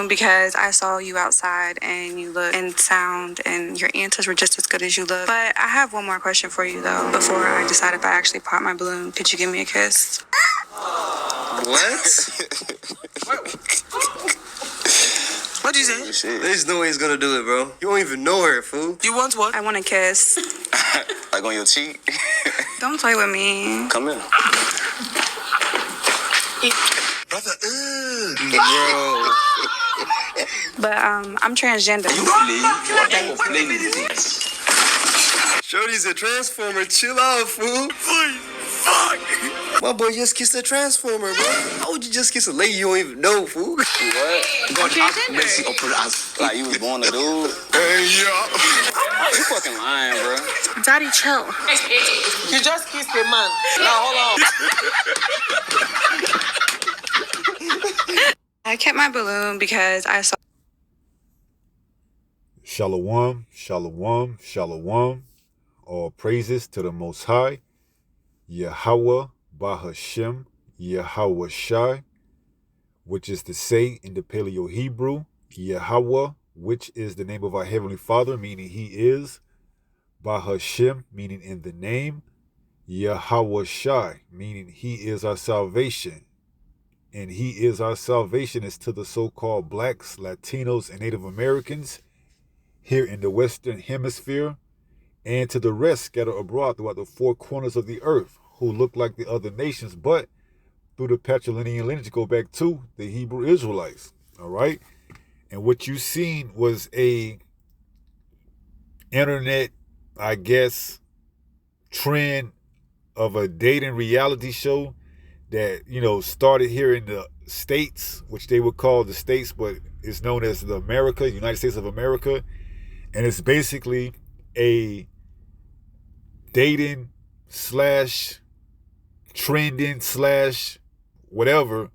Because I saw you outside and you look and sound and your answers were just as good as you look. But I have one more question for you though. Before I decide if I actually pop my balloon, could you give me a kiss? What? What'd you say? Shit. There's no way he's gonna do it, bro. You don't even know her, fool. You want what? I want a kiss. Like on your cheek? Don't play with me. Come here. Brother, bro. But I'm transgender. You play? What type of play is this? Shorty's a transformer. Chill out, fool. Fuck. My boy just kissed a transformer, bro. How would you just kiss a lady you don't even know, fool? What? I'm transgender. Like you was born a dude? Hey, yeah. You fucking lying, bro. Daddy, chill. You just kissed a man. Now hold on. I kept my balloon because I saw. Shalom, shalom, shalom. All praises to the Most High, Yahweh Bahashem, Yahweh Shai, which is to say in the Paleo Hebrew, Yahweh, which is the name of our Heavenly Father, meaning He is, Bahashem, meaning in the name, Yahweh Shai, meaning He is our salvation. And He is our salvation is to the so-called blacks, Latinos, and Native Americans here in the Western Hemisphere, and to the rest scattered abroad throughout the four corners of the earth, who look like the other nations, but through the patrilineal lineage go back to the Hebrew Israelites. All right? And what you seen was a internet, I guess, trend of a dating reality show that, started here in the States, which they would call the States, but it's known as the America, United States of America. And it's basically a dating / trending / whatever,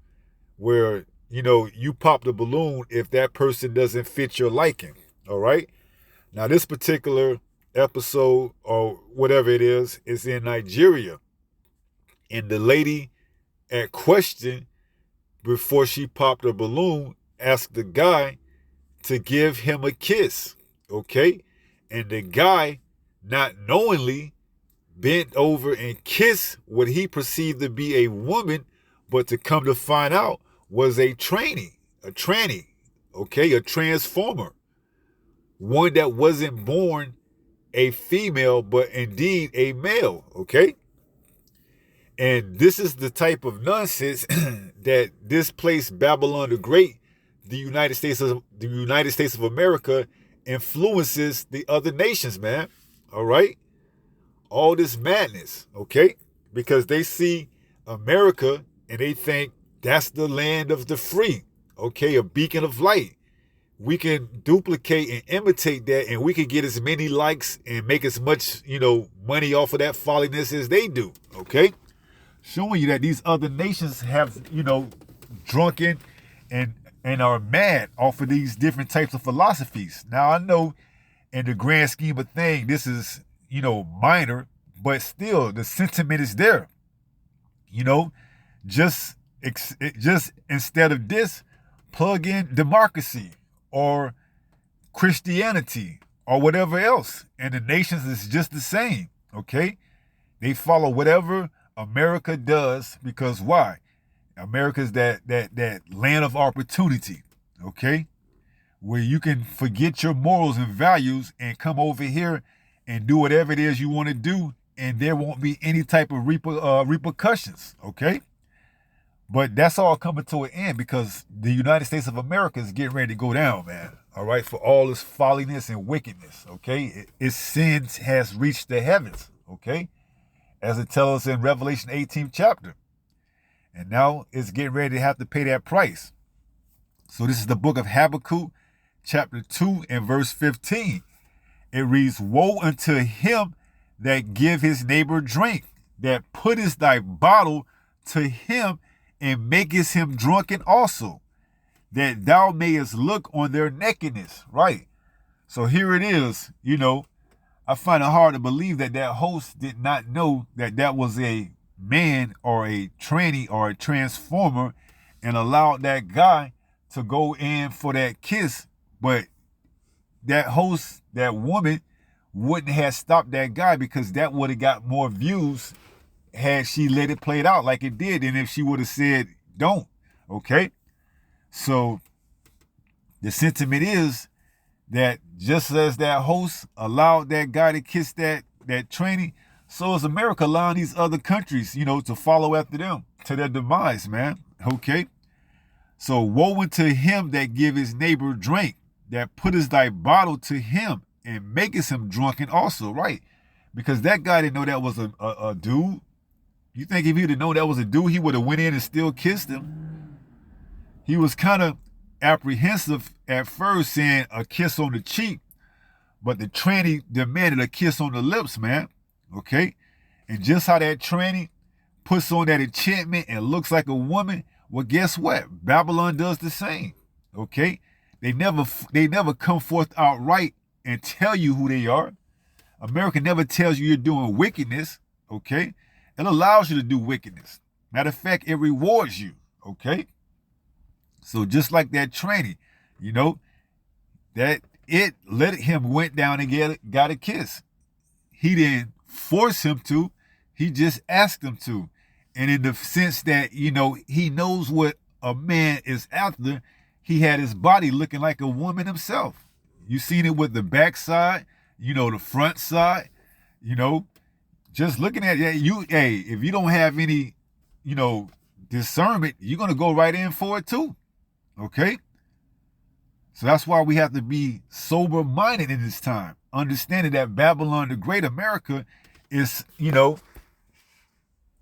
where, you pop the balloon if that person doesn't fit your liking. All right. Now, this particular episode or whatever it is in Nigeria. And the lady at question, before she popped her balloon, asked the guy to give him a kiss. Okay. And the guy, not knowingly, bent over and kissed what he perceived to be a woman, but to come to find out was a tranny, okay, a transformer, one that wasn't born a female, but indeed a male, okay? And this is the type of nonsense that this place, Babylon the Great, the United States of America, influences the other nations, man. All right? All this madness, okay? Because they see America and they think that's the land of the free, okay? A beacon of light. We can duplicate and imitate that, and we can get as many likes and make as much, money off of that folliness as they do, okay? Showing you that these other nations have, drunken and are mad off of these different types of philosophies. Now, I know in the grand scheme of things, this is, minor, but still the sentiment is there. Just instead of this, plug in democracy or Christianity or whatever else. And the nations is just the same, okay? They follow whatever America does, because why? America's that land of opportunity, okay? Where you can forget your morals and values and come over here and do whatever it is you want to do, and there won't be any type of repercussions, okay? But that's all coming to an end because the United States of America is getting ready to go down, man, all right, for all its folliness and wickedness, okay? Its sins has reached the heavens, okay? As it tells us in Revelation 18th chapter. And now it's getting ready to have to pay that price. So this is the book of Habakkuk, chapter 2 and verse 15. It reads, "Woe unto him that give his neighbor drink, that puttest thy bottle to him and makest him drunken also, that thou mayest look on their nakedness." Right. So here it is, I find it hard to believe that host did not know that was a man or a tranny or a transformer and allowed that guy to go in for that kiss, but that host, that woman, wouldn't have stopped that guy because that would have got more views had she let it play out like it did than if she would have said don't. Okay? So the sentiment is that just as that host allowed that guy to kiss that tranny, so is America allowing these other countries, to follow after them to their demise, man. Okay? So woe unto him that give his neighbor drink, that putteth thy bottle to him and maketh him drunken also, right? Because that guy didn't know that was a dude. You think if he'd have known that was a dude, he would have went in and still kissed him? He was kind of apprehensive at first, saying a kiss on the cheek, but the tranny demanded a kiss on the lips, man. Okay? And just how that tranny puts on that enchantment and looks like a woman, well, guess what? Babylon does the same. Okay? They never come forth outright and tell you who they are. America never tells you you're doing wickedness. Okay? It allows you to do wickedness. Matter of fact, it rewards you. Okay? So just like that tranny, that it let him went down and got a kiss. He didn't force him to. He just asked him to. And in the sense that, he knows what a man is after, he had his body looking like a woman himself. You seen it with the backside, the front side, just looking at that. If you don't have any, discernment, you're going to go right in for it too. Okay? So that's why we have to be sober-minded in this time, understanding that Babylon the Great, America, is,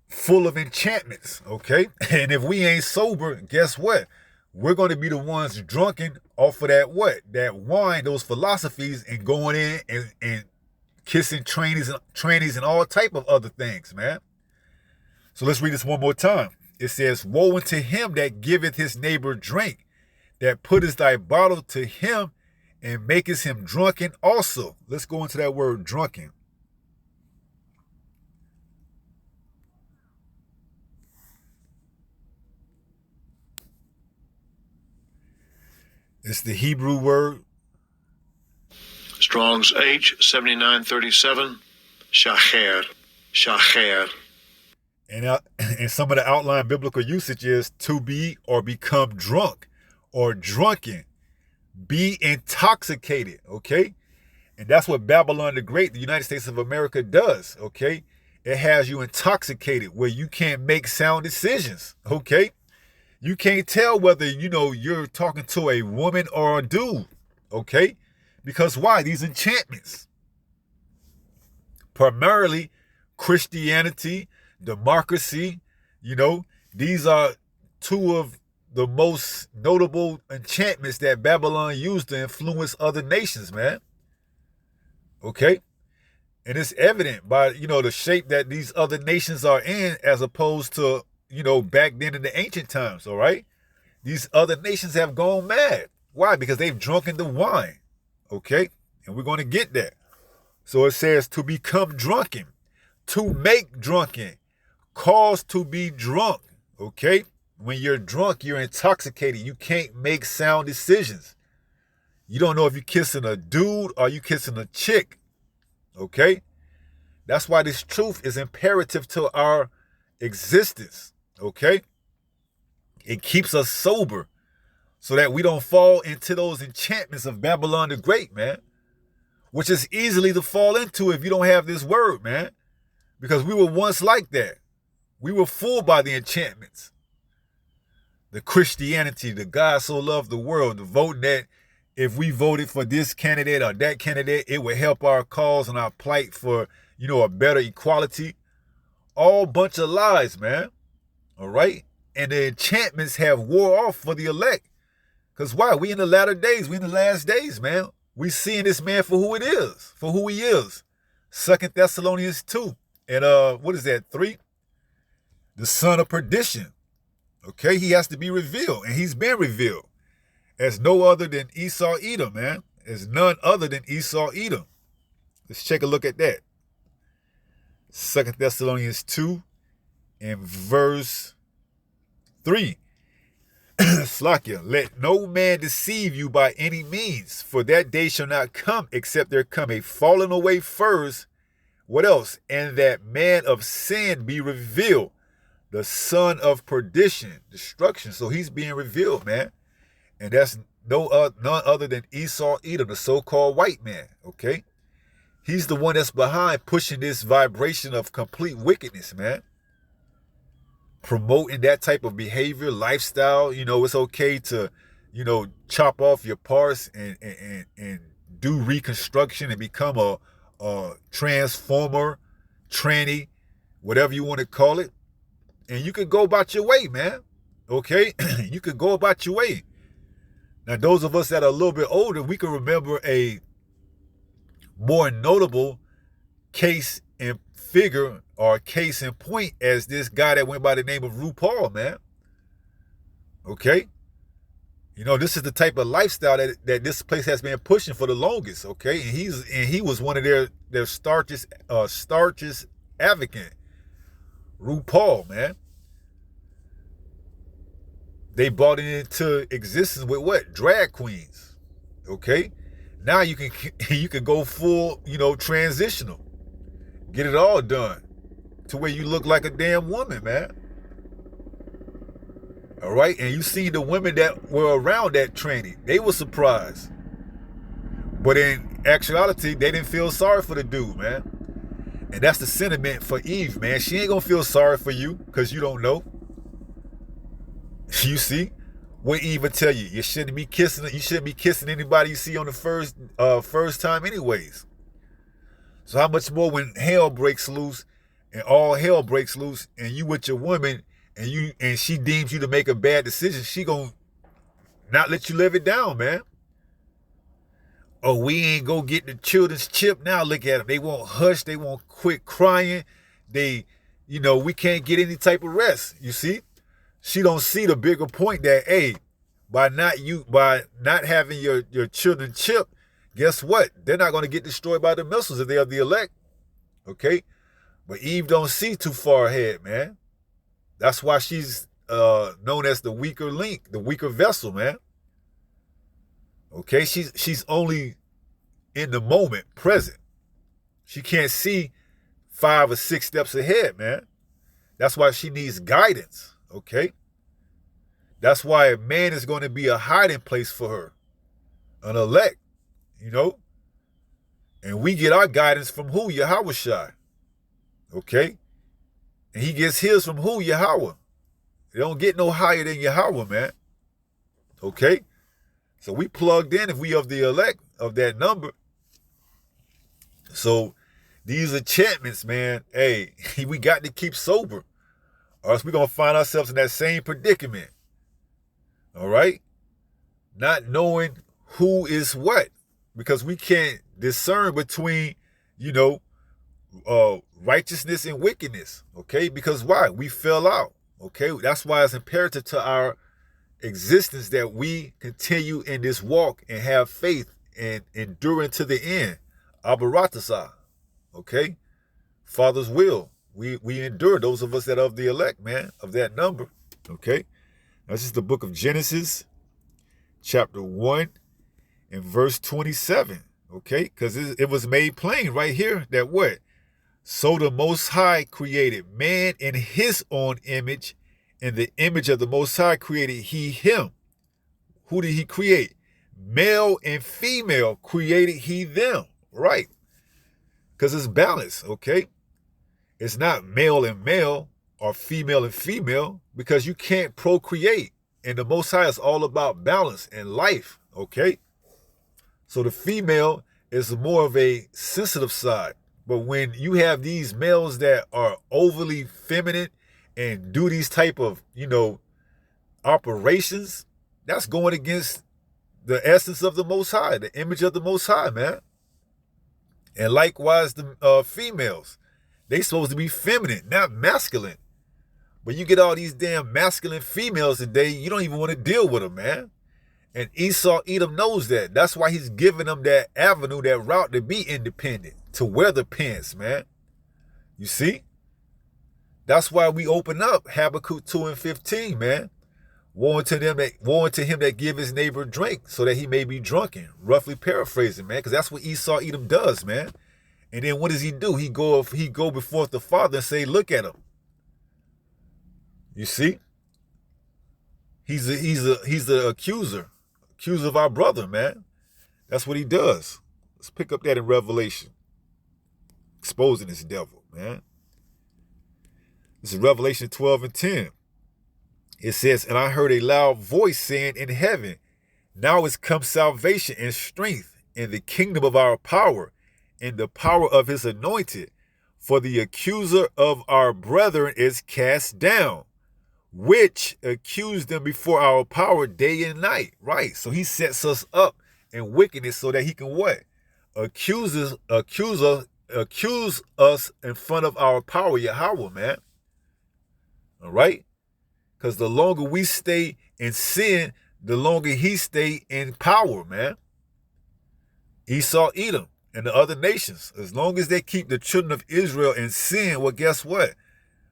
full of enchantments, okay? And if we ain't sober, guess what? We're going to be the ones drunken off of that wine, those philosophies, and going in and kissing trannies and all type of other things, man. So let's read this one more time. It says, woe unto him that giveth his neighbor drink, that putteth thy bottle to him and maketh him drunken also. Let's go into that word drunken. It's the Hebrew word. Strong's H7937, shacher, shacher. And some of the outline biblical usage is to be or become drunk or drunken, be intoxicated, okay? And that's what Babylon the Great, the United States of America, does, okay? It has you intoxicated where you can't make sound decisions, okay? You can't tell whether, you're talking to a woman or a dude, okay? Because why? These enchantments. Primarily Christianity, democracy, these are two of the most notable enchantments that Babylon used to influence other nations, man. Okay? And it's evident by, the shape that these other nations are in as opposed to, back then in the ancient times, all right? These other nations have gone mad. Why? Because they've drunken the wine, okay? And we're going to get that. So it says to become drunken, to make drunken, cause to be drunk, okay? When you're drunk, you're intoxicated. You can't make sound decisions. You don't know if you're kissing a dude or you kissing a chick, okay? That's why this truth is imperative to our existence, okay? It keeps us sober so that we don't fall into those enchantments of Babylon the Great, man, which is easily to fall into if you don't have this word, man, because we were once like that. We were fooled by the enchantments. The Christianity, the God so loved the world, the vote that if we voted for this candidate or that candidate, it would help our cause and our plight for, a better equality. All bunch of lies, man. All right? And the enchantments have wore off for the elect. Because why? We in the latter days. We in the last days, man. We seeing this man for who it is, for who he is. 2 Thessalonians 2. And what is that, 3? The son of perdition. Okay? He has to be revealed. And he's been revealed. As no other than Esau Edom, man. As none other than Esau Edom. Let's take a look at that. 2 Thessalonians 2 and verse 3. Slakia, let no man deceive you by any means, for that day shall not come except there come a falling away first. What else? And that man of sin be revealed, the son of perdition, destruction. So he's being revealed, man. And that's none other than Esau Edom, the so-called white man, okay? He's the one that's behind pushing this vibration of complete wickedness, man. Promoting that type of behavior, lifestyle. It's okay to, chop off your parts and do reconstruction and become a transformer, tranny, whatever you want to call it. And you could go about your way, man. Okay? You could go about your way. Now, those of us that are a little bit older, we can remember a more notable case and figure or case in point as this guy that went by the name of RuPaul, man. Okay? This is the type of lifestyle that this place has been pushing for the longest, okay? And he was one of their starchest advocate. RuPaul, man. They brought it into existence with what? Drag queens. Okay? Now you can go full, transitional. Get it all done to where you look like a damn woman, man. All right? And you see the women that were around that training. They were surprised. But in actuality, they didn't feel sorry for the dude, man. And that's the sentiment for Eve, man. She ain't gonna feel sorry for you because you don't know. You see? What Eve would tell you, you shouldn't be kissing anybody you see on the first time anyways. So how much more when hell breaks loose and all hell breaks loose and you with your woman and she deems you to make a bad decision, she gonna not let you live it down, man. Oh, we ain't go get the children's chip. Now look at them. They won't hush. They won't quit crying. We can't get any type of rest. You see? She don't see the bigger point that, hey, by not having your children chipped, guess what? They're not going to get destroyed by the missiles if they are the elect. Okay? But Eve don't see too far ahead, man. That's why she's known as the weaker link, the weaker vessel, man. Okay? She's only in the moment, present. She can't see 5 or 6 steps ahead, man. That's why she needs guidance. Okay? That's why a man is going to be a hiding place for her. An elect, And we get our guidance from who? Yahweh Shai. Okay? And he gets his from who? Yahweh. They don't get no higher than Yahweh, man. Okay? So we plugged in if we of the elect of that number. So these enchantments, man, hey, we got to keep sober. Or else we're going to find ourselves in that same predicament. All right? Not knowing who is what. Because we can't discern between, righteousness and wickedness. Okay? Because why? We fell out. Okay? That's why it's imperative to our existence that we continue in this walk and have faith and endure to the end. Abaratasa. Okay? Father's will. We endure, those of us that are of the elect, man, of that number. Okay? This is the book of Genesis, chapter 1 and verse 27. Okay? Because it was made plain right here that what? So the Most High created man in his own image. In the image of the Most High created he him. Who did he create? Male and female created he them. Right? Because it's balance, okay? It's not male and male or female and female because you can't procreate. And the Most High is all about balance and life, okay? So the female is more of a sensitive side. But when you have these males that are overly feminine and do these type of, operations, that's going against the essence of the Most High, the image of the Most High, man. And likewise, the females, they supposed to be feminine, not masculine. But you get all these damn masculine females today, you don't even want to deal with them, man. And Esau Edom knows that. That's why he's giving them that avenue, that route to be independent, to wear the pants, man. You see? That's why we open up Habakkuk 2 and 15, man. Woe unto him that give his neighbor drink, so that he may be drunken. Roughly paraphrasing, man, because that's what Esau Edom does, man. And then what does he do? He go before the father and say, look at him. You see? He's the accuser of our brother, man. That's what he does. Let's pick up that in Revelation. Exposing this devil, man. This is Revelation 12 and 10. It says, and I heard a loud voice saying in heaven, now is come salvation and strength in the kingdom of our power, in the power of his anointed. For the accuser of our brethren is cast down, which accused them before our power day and night. Right. So he sets us up in wickedness so that he can what? Accuse us in front of our power, Yahweh, man. All right? Because the longer we stay in sin, the longer he stay in power, man. Esau, Edom, and the other nations, as long as they keep the children of Israel in sin, well, guess what?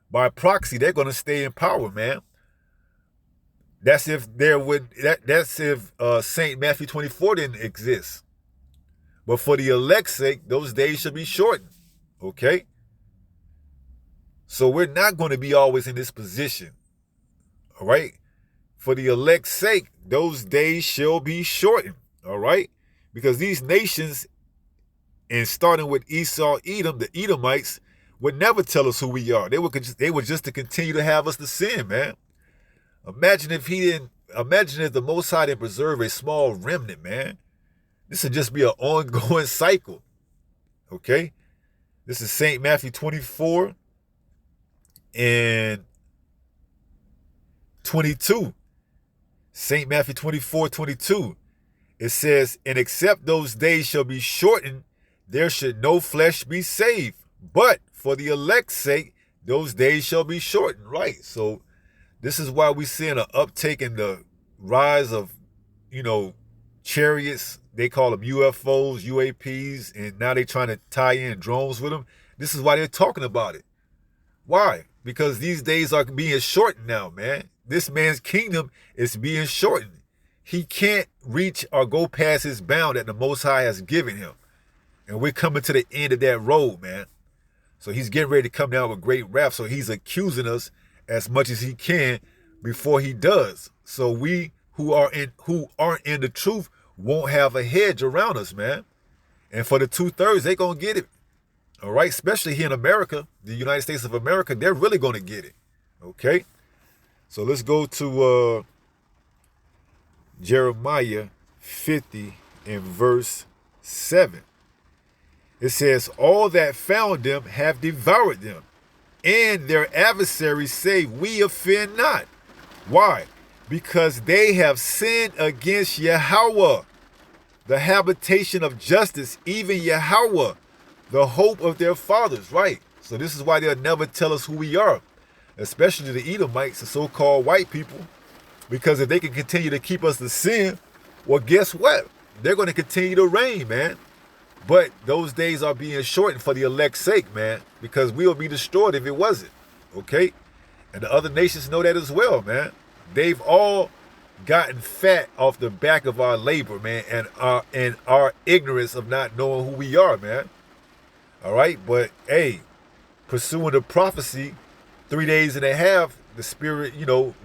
By proxy, they're going to stay in power, man. That's if St. Matthew 24 didn't exist. But for the elect's sake, those days should be shortened. Okay? So we're not going to be always in this position. All right? For the elect's sake, those days shall be shortened. All right? Because these nations, and starting with Esau, Edom, the Edomites, would never tell us who we are. They were just to continue to have us to sin, man. Imagine if the Most High didn't preserve a small remnant, man. This would just be an ongoing cycle. Okay? This is St. Matthew 24 and 22. St. Matthew 24, 22. It says, and except those days shall be shortened, there should no flesh be saved. But for the elect's sake, those days shall be shortened. Right. So this is why we seeing an uptake in the rise of, chariots. They call them UFOs, UAPs, and now they're trying to tie in drones with them. This is why they're talking about it. Why? Because these days are being shortened now, man. This man's kingdom is being shortened. He can't reach or go past his bound that the Most High has given him. And we're coming to the end of that road, man. So he's getting ready to come down with great wrath. So he's accusing us as much as he can before he does. So we who aren't in the truth won't have a hedge around us, man. And for the 2/3, they're going to get it. All right? Especially here in America, the United States of America, they're really going to get it. Okay? So let's go to Jeremiah 50 and verse 7. It says, all that found them have devoured them, and their adversaries say, we offend not. Why? Because they have sinned against Yahweh, the habitation of justice, even Yahweh, the hope of their fathers. Right? So this is why they'll never tell us who we are, especially the Edomites, the so-called white people. Because if they can continue to keep us to sin, well, guess what? They're going to continue to reign, man. But those days are being shortened for the elect's sake, man, because we'll be destroyed if it wasn't. Okay? And the other nations know that as well, man. They've all gotten fat off the back of our labor, man, and our ignorance of not knowing who we are, man. All right? But, hey, pursuing the prophecy, 3 days and a half, the spirit,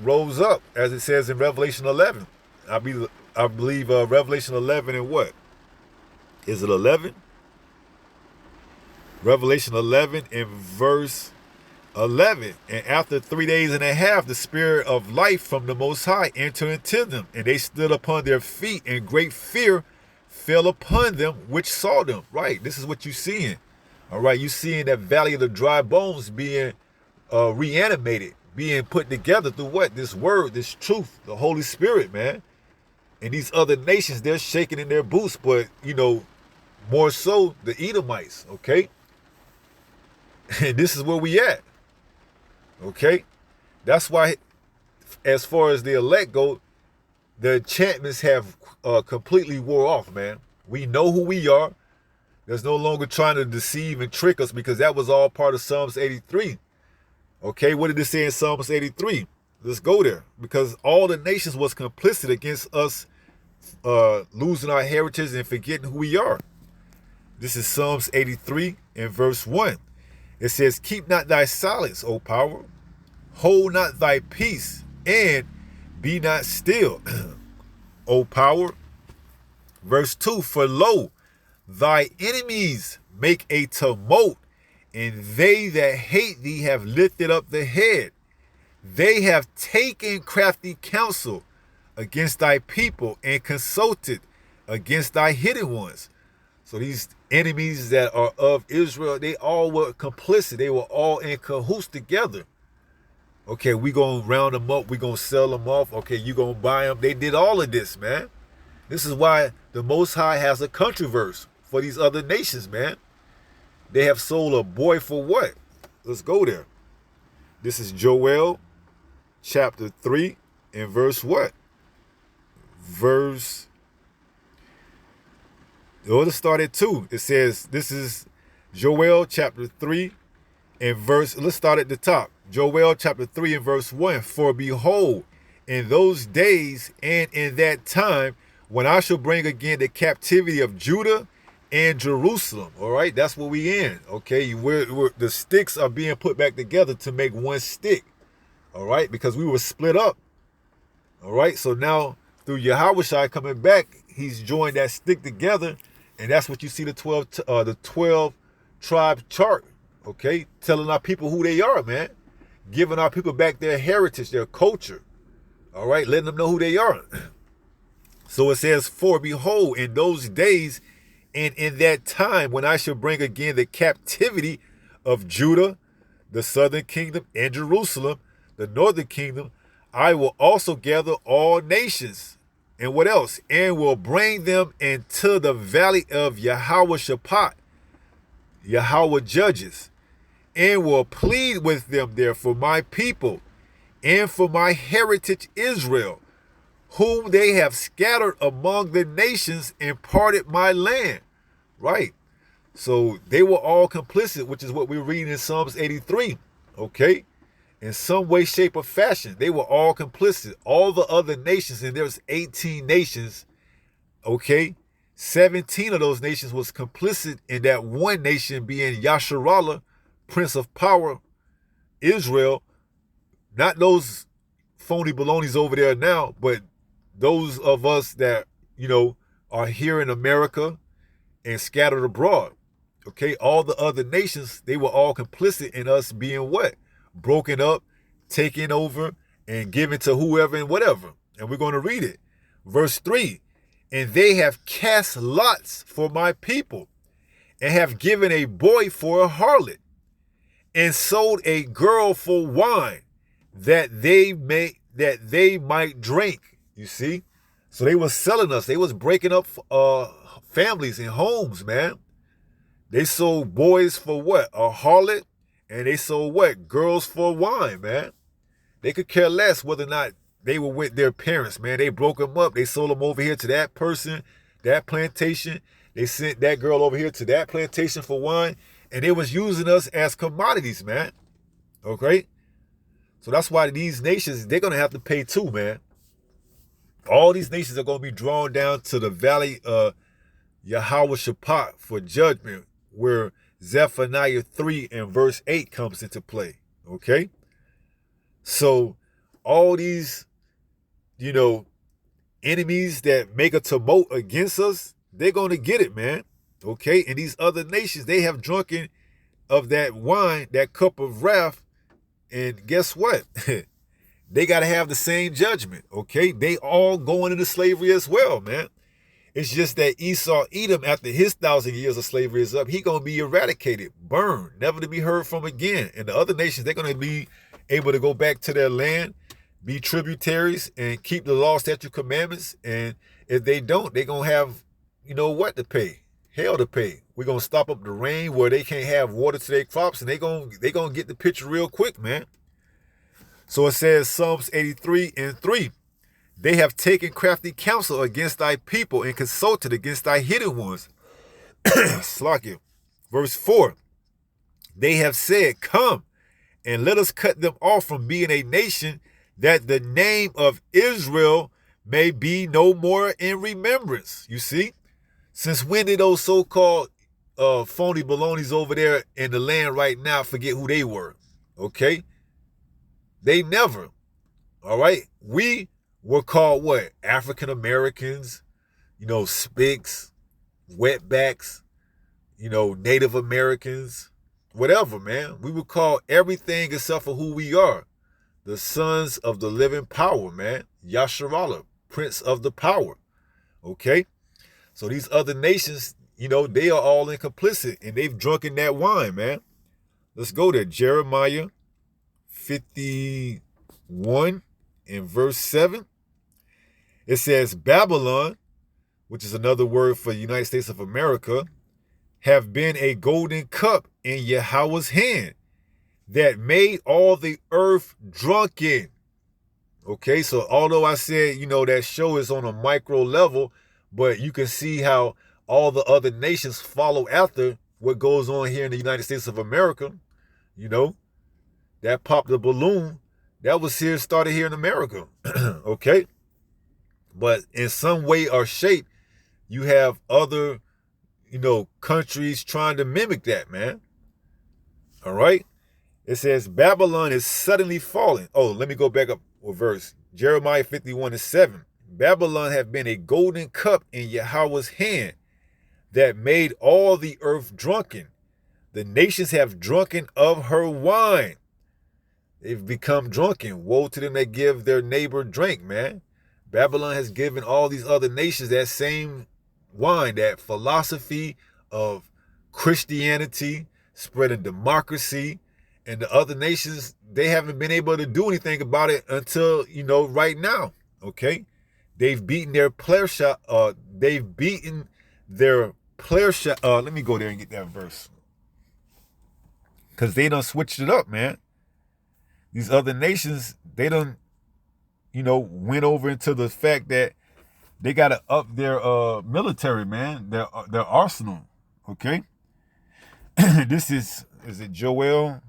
rose up, as it says in Revelation 11. I believe Revelation 11 and what? Is it 11? Revelation 11 and verse 11. And after 3 days and a half, the spirit of life from the Most High entered into them, and they stood upon their feet, and great fear fell upon them which saw them. Right, this is what you're seeing. All right, you're seeing that valley of the dry bones being reanimated, being put together through what? This word, this truth, the Holy Spirit, man. And these other nations, they're shaking in their boots, but, more so the Edomites, okay? And this is where we at, okay? That's why, as far as the elect go, the enchantments have completely wore off, man. We know who we are. There's no longer trying to deceive and trick us, because that was all part of Psalms 83. Okay, what did it say in Psalms 83? Let's go there. Because all the nations was complicit against us losing our heritage and forgetting who we are. This is Psalms 83 and verse 1. It says, keep not thy silence, O power. Hold not thy peace, and be not still, O power. Verse 2, for lo, thy enemies make a tumult, and they that hate thee have lifted up the head. They have taken crafty counsel against thy people and consulted against thy hidden ones. So these enemies that are of Israel, they all were complicit. They were all in cahoots together. Okay, we gonna round them up. We gonna sell them off. Okay, you gonna buy them. They did all of this, man. This is why the Most High has a country verse for these other nations, man. They have sold a boy for what? Let's go there. This is Joel chapter 3 and verse what? Let's start at 2. It says, this is Joel chapter 3 and verse, let's start at the top. Joel chapter 3 and verse 1. For behold, in those days and in that time, when I shall bring again the captivity of Judah and Jerusalem. All right, that's what we in. Okay, the sticks are being put back together to make one stick. All right, because we were split up. All right, so now through Yahushua coming back, he's joined that stick together, and that's what you see the 12 tribe chart. Okay, telling our people who they are, man, giving our people back their heritage, their culture. All right, letting them know who they are. So it says, for behold, in those days and in that time, when I shall bring again the captivity of Judah, the southern kingdom, and Jerusalem, the northern kingdom, I will also gather all nations. And what else? And will bring them into the valley of Yahweh Shaphat, Yahweh judges, and will plead with them there for my people and for my heritage Israel, whom they have scattered among the nations and parted my land. Right. So they were all complicit, which is what we're reading in Psalms 83. Okay. In some way, shape, or fashion, they were all complicit. All the other nations, and there's 18 nations, okay? 17 of those nations was complicit in that one nation being Yasharallah, Prince of Power, Israel. Not those phony balonies over there now, but those of us that, are here in America and scattered abroad. Okay, all the other nations, they were all complicit in us being what? Broken up, taken over, and given to whoever and whatever. And we're going to read it. Verse 3, and they have cast lots for my people, and have given a boy for a harlot, and sold a girl for wine, that they might drink. You see? So they was selling us. They was breaking up families and homes, man. They sold boys for what? A harlot. And they sold what? Girls for wine, man. They could care less whether or not they were with their parents, man. They broke them up. They sold them over here to that person, that plantation. They sent that girl over here to that plantation for wine. And they was using us as commodities, man. Okay? So that's why these nations, they're going to have to pay too, man. All these nations are going to be drawn down to the valley of Yahweh Shaphat for judgment, where Zephaniah 3 and verse 8 comes into play. Okay? So all these, enemies that make a tumult against us, they're going to get it, man. Okay? And these other nations, they have drunken of that wine, that cup of wrath. And guess what? They got to have the same judgment. Okay? They all going into slavery as well, man. It's just that Esau, Edom, after his 1,000 years of slavery is up, he going to be eradicated, burned, never to be heard from again. And the other nations, they're going to be able to go back to their land, be tributaries, and keep the law, statute, commandments. And if they don't, they're going to have, what to pay? Hell to pay. We're going to stop up the rain where they can't have water to their crops, and they're going to get the picture real quick, man. So it says Psalms 83 and 3. They have taken crafty counsel against thy people and consulted against thy hidden ones. Slakia. Verse 4. They have said, come and let us cut them off from being a nation that the name of Israel may be no more in remembrance. You see? Since when did those so-called phony balonies over there in the land right now forget who they were? Okay? They never. All right? We were called what? African Americans, Spics, wetbacks, Native Americans, whatever, man. We were called everything except for who we are. The sons of the living power, man. Yasharallah, Prince of the power. Okay? So these other nations, they are all complicit and they've drunken that wine, man. Let's go there. Jeremiah 51 in verse 7. It says, Babylon, which is another word for the United States of America, have been a golden cup in Yahweh's hand that made all the earth drunken. Okay, so although I said, that show is on a micro level, but you can see how all the other nations follow after what goes on here in the United States of America. That popped the balloon. That was started here in America. Okay? But in some way or shape, you have other, countries trying to mimic that, man. All right? It says, Babylon is suddenly falling. Oh, let me go back up a verse. Jeremiah 51 and 7. Babylon have been a golden cup in Yahweh's hand that made all the earth drunken. The nations have drunken of her wine. They've become drunken. Woe to them that give their neighbor drink, man. Babylon has given all these other nations that same wine, that philosophy of Christianity, spreading democracy, and the other nations, they haven't been able to do anything about it until, right now, okay? They've beaten their player shot. Let me go there and get that verse. Because they done switched it up, man. These other nations, they done, went over into the fact that they got to up their military, man, their arsenal, okay? This is it Joel?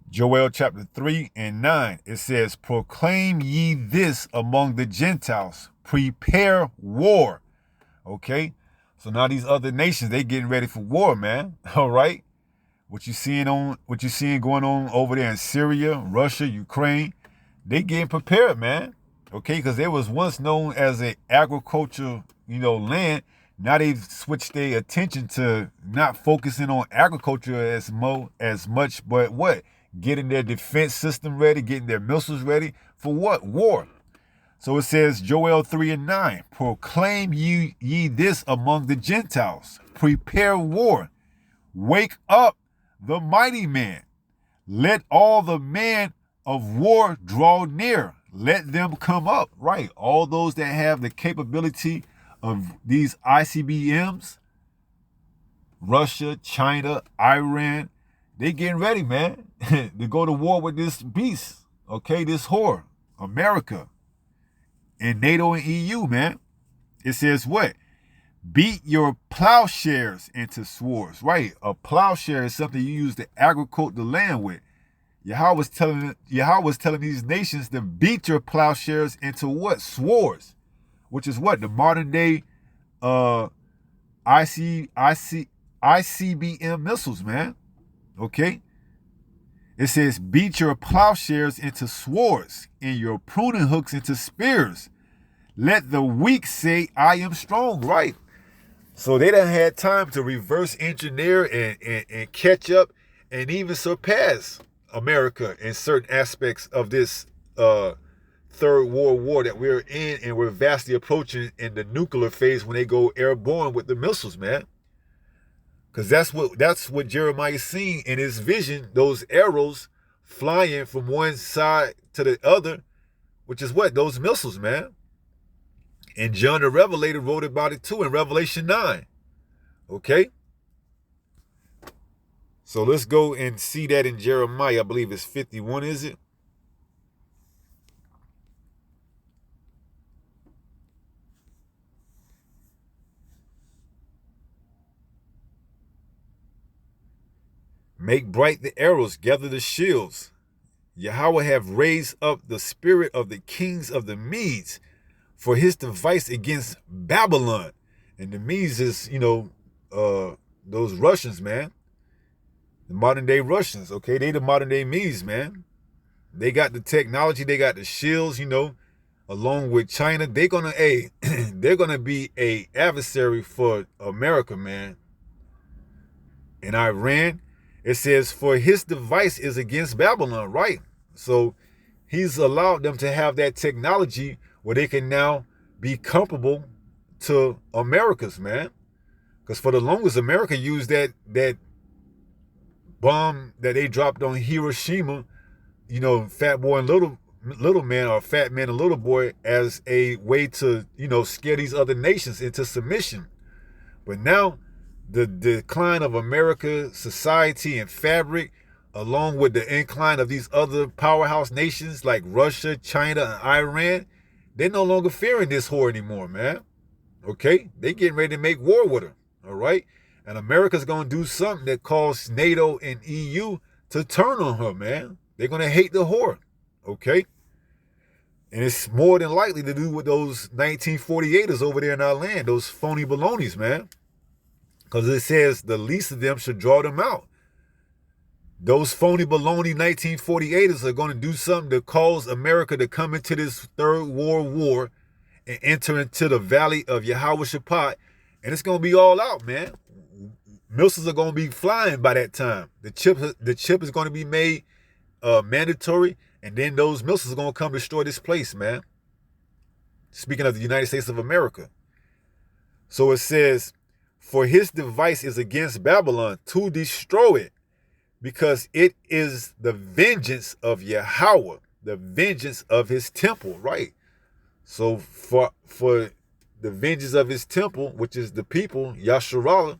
Joel chapter 3 and 9, it says, proclaim ye this among the Gentiles, prepare war. Okay? So now these other nations, they getting ready for war, man. All right? What you seeing going on over there in Syria, Russia, Ukraine, they getting prepared, man. Okay? Because they was once known as an agriculture, land. Now they've switched their attention to not focusing on agriculture as much, but what? Getting their defense system ready, getting their missiles ready for what? War. So it says, Joel 3 and 9, proclaim ye this among the Gentiles, prepare war, wake up the mighty man, let all the men of war draw near, let them come up. Right, all those that have the capability of these ICBMs, Russia, China, Iran, they getting ready, man, to go to war with this beast, okay, this whore, America, and NATO and EU, man. It says what? Beat your plowshares into swords, right? A plowshare is something you use to agriculture the land with. Yahweh was telling these nations to beat your plowshares into what? Swords, which is what? The modern day ICBM missiles, man. Okay? It says, beat your plowshares into swords and your pruning hooks into spears. Let the weak say, I am strong. Right. So they done had time to reverse engineer and catch up and even surpass America in certain aspects of this third world war that we're in, and we're vastly approaching in the nuclear phase when they go airborne with the missiles, man. Because that's what Jeremiah's seen in his vision, those arrows flying from one side to the other, which is what? Those missiles, man. And John the Revelator wrote about it too in Revelation 9. Okay? So let's go and see that in Jeremiah. I believe it's 51, is it? Make bright the arrows, gather the shields. Yahweh have raised up the spirit of the kings of the Medes for his device against Babylon. And the Medes is, those Russians, man. The modern day Russians, okay? They the modern day Medes, man. They got the technology, they got the shields, along with China. They're gonna be a adversary for America, man. In Iran, it says, for his device is against Babylon, right? So he's allowed them to have that technology where they can now be comparable to America's, man. Because for the longest, America used that bomb that they dropped on Hiroshima, fat boy and little man, or fat man and little boy, as a way to, scare these other nations into submission. But now the decline of America, society, and fabric, along with the incline of these other powerhouse nations like Russia, China, and Iran, they're no longer fearing this whore anymore, man. Okay? They getting ready to make war with her, all right? And America's going to do something that caused NATO and EU to turn on her, man. They're going to hate the whore, okay? And it's more than likely to do with those 1948ers over there in our land, those phony balonies, man. Because it says the least of them should draw them out. Those phony baloney 1948ers are going to do something to cause America to come into this third world war and enter into the valley of Yahweh Shaphat. And it's going to be all out, man. Missiles are going to be flying by that time. The chip is going to be made mandatory. And then those missiles are going to come destroy this place, man. Speaking of the United States of America. So it says, for his device is against Babylon to destroy it, because it is the vengeance of Yahweh, the vengeance of his temple, right? So for the vengeance of his temple, which is the people, Yasharallah,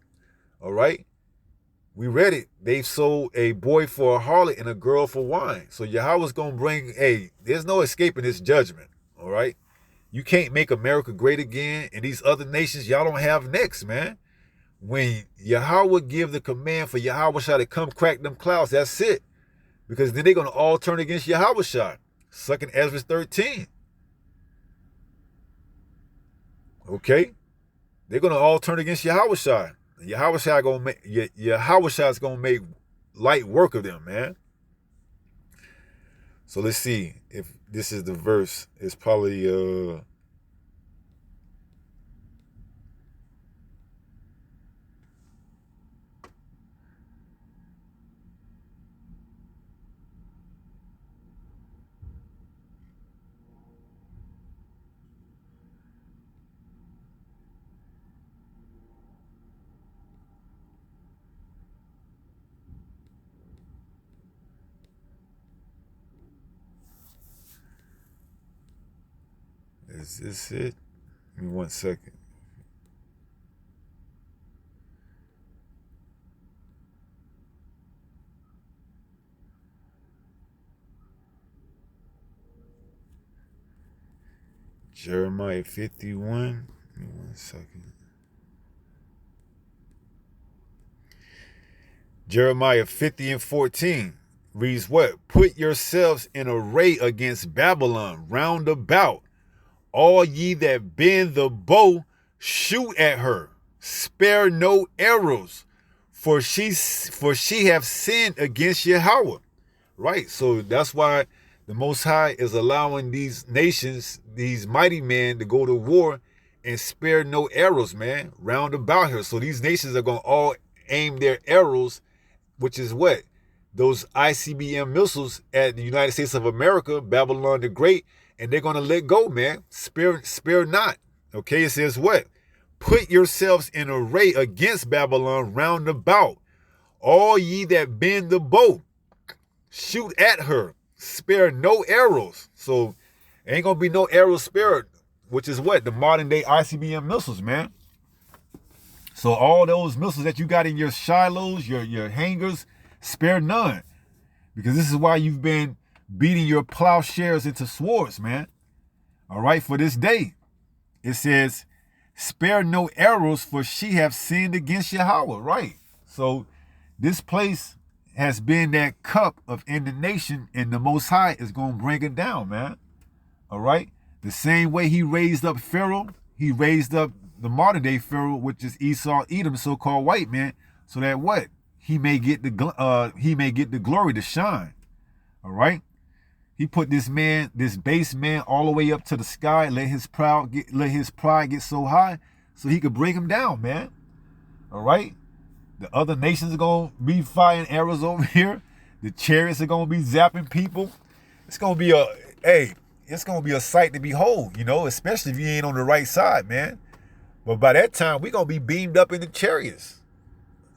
all right? We read it. They sold a boy for a harlot and a girl for wine. So Yahweh's going to bring, there's no escaping this judgment, all right? You can't make America great again, and these other nations y'all don't have next, man. When Yahweh give the command for Yahweh Shah to come crack them clouds, that's it. Because then they're going to all turn against Yahweh Shah. Second Ezra 13. Okay? They're going to all turn against Yahweh Shah. Yahweh Shah is going to make light work of them, man. So let's see if this is the verse. It's probably is this it? Give me 1 second. Jeremiah 51. Give me 1 second. Jeremiah 50 and 14 reads what? Put yourselves in array against Babylon round about. All ye that bend the bow, shoot at her. Spare no arrows, for she have sinned against Yahweh. Right, so that's why the Most High is allowing these nations, these mighty men, to go to war and spare no arrows, man, round about her. So these nations are going to all aim their arrows, which is what? Those ICBM missiles at the United States of America, Babylon the Great, and they're going to let go, man. Spare not. Okay, it says what? Put yourselves in array against Babylon round about. All ye that bend the bow, shoot at her. Spare no arrows. So ain't going to be no arrows spared, which is what? The modern day ICBM missiles, man. So all those missiles that you got in your Shilohs, your hangars, spare none. Because this is why you've been beating your plowshares into swords, man. All right, for this day. It says, spare no arrows, for she have sinned against Yahweh. Right. So this place has been that cup of indignation, and the Most High is going to bring it down, man. All right? The same way he raised up Pharaoh, he raised up the modern day Pharaoh, which is Esau, Edom, so-called white man, so that what? He may get the glory to shine. All right? He put this base man, all the way up to the sky, let his pride get so high so he could bring him down, man. All right? The other nations are going to be firing arrows over here. The chariots are going to be zapping people. It's going to be a sight to behold, especially if you ain't on the right side, man. But by that time, we're going to be beamed up in the chariots.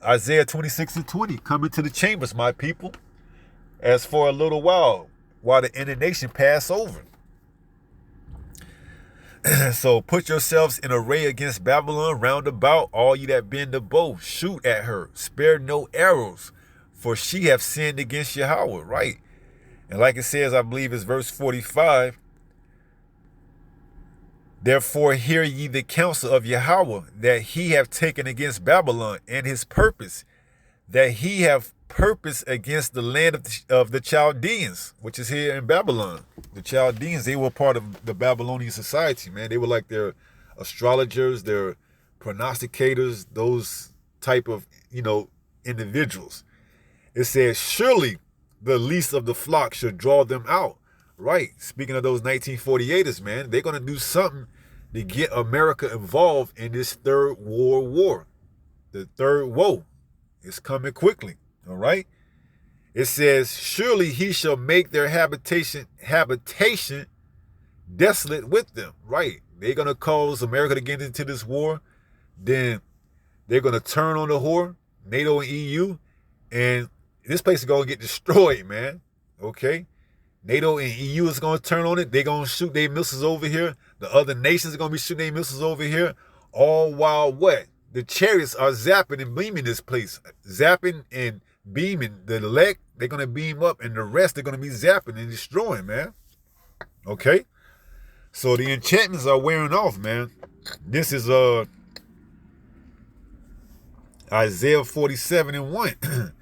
Isaiah 26:20, come into the chambers, my people, as for a little while the indignation pass over. So put yourselves in array against Babylon round about, all ye that bend the bow, shoot at her, spare no arrows, for she hath sinned against Yahweh, right? And like it says, I believe it's verse 45, therefore hear ye the counsel of Yahweh, that he hath taken against Babylon, and his purpose, that he hath purpose against the land of the Chaldeans, which is here in Babylon. The Chaldeans, they were part of the Babylonian society, man. They were like their astrologers, their prognosticators, those type of, individuals. It says, surely the least of the flock should draw them out. Right. Speaking of those 1948ers, man, they're going to do something to get America involved in this third world war. The third woe is coming quickly. All right. It says, surely he shall make their habitation desolate with them. Right. They're going to cause America to get into this war. Then they're going to turn on the whore, NATO and EU, and this place is going to get destroyed, man. Okay. NATO and EU is going to turn on it. They're going to shoot their missiles over here. The other nations are going to be shooting their missiles over here. All while what? The chariots are zapping and beaming this place. Zapping and beaming. The elect, they're going to beam up, and the rest, they're going to be zapping and destroying, man. Okay? So the enchantments are wearing off, man. This is Isaiah 47:1.